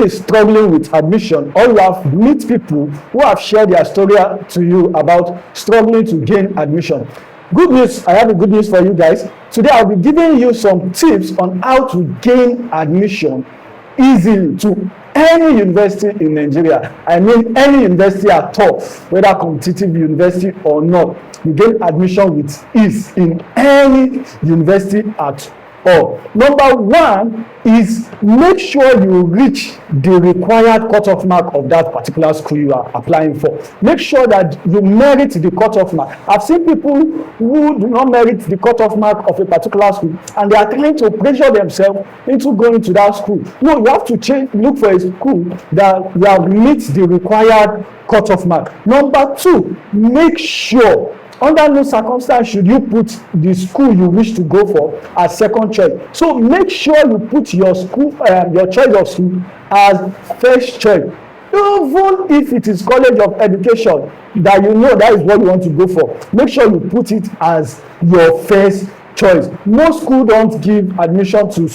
is struggling with admission, or you have meet people who have shared their story to you about struggling to gain admission. Good news, I have a good news for you guys. Today I'll be giving you some tips on how to gain admission easily to any university in Nigeria. I mean any university at all, whether competitive university or not. You gain admission with ease in any university at all. Number one is make sure you reach the required cutoff mark of that particular school you are applying for. Make sure that you merit the cutoff mark. I've seen people who do not merit the cutoff mark of a particular school, and they are trying to pressure themselves into going to that school. No, you have to look for a school that will meet the required cutoff mark. Number two, make sure under no circumstance should you put the school you wish to go for as second choice. So make sure you put your school, your choice of school as first choice. Even if it is college of education that you know that is what you want to go for, make sure you put it as your first choice. Most schools don't give admission to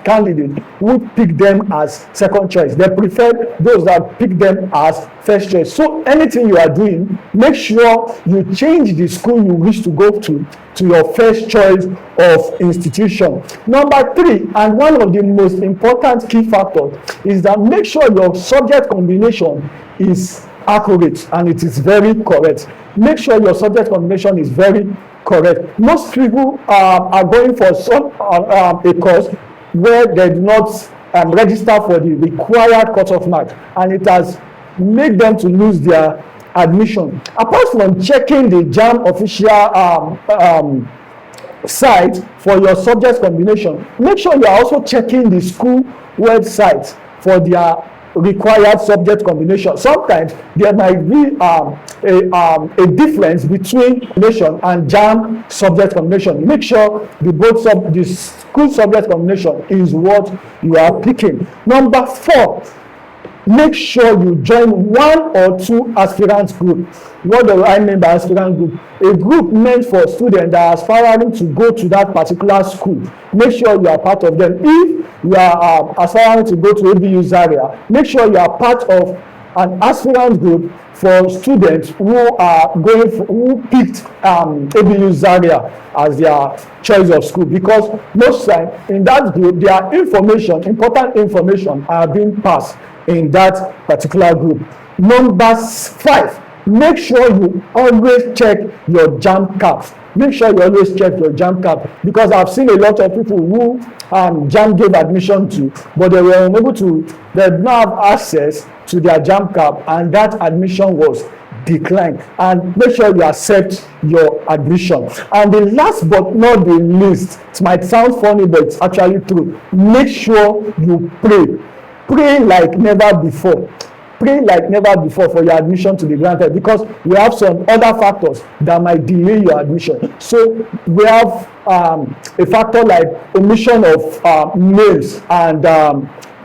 candidates who pick them as second choice. They prefer those that pick them as first choice. So anything you are doing, make sure you change the school you wish to go to your first choice of institution. Number three, and one of the most important key factors, is that make sure your subject combination is accurate and it is very correct. Make sure your subject combination is very correct. Most people are going for a course where they do not register for the required cutoff mark, and it has made them to lose their admission. Apart from checking the JAMB official site for your subject combination, make sure you are also checking the school website for their required subject combination. Sometimes there might be a difference between combination and JAMB subject combination. Make sure the school subject combination is what you are picking. Number four, make sure you join one or two aspirant groups. What do I mean by aspirant group? A group meant for students that are aspiring to go to that particular school. Make sure you are part of them. If you are aspiring to go to ABU Zaria, make sure you are part of an aspirant group for students who are who picked ABU Zaria as their choice of school, because most times in that group their important information are being passed in that particular group. Number five, make sure you always check your JAMB cap. Make sure you always check your JAMB cap, because I've seen a lot of people who JAMB gave admission to, but they were unable to, they did not have access to their JAMB cap, and that admission was declined. And make sure you accept your admission. And the last but not the least, it might sound funny, but it's actually true, make sure you pray. Pray like never before. Pray like never before for your admission to be granted, because we have some other factors that might delay your admission. So we have a factor like omission of names and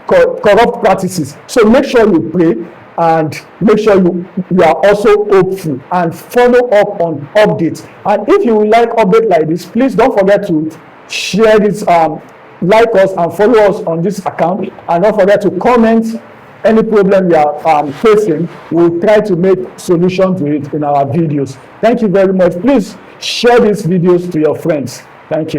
corrupt practices. So make sure you pray, and make sure you are also hopeful and follow up on updates. And if you would like update like this, please don't forget to share this, like us and follow us on this account, and don't forget to comment any problem you are facing. We'll try to make solutions to it in our videos. Thank you very much. Please share these videos to your friends. Thank you.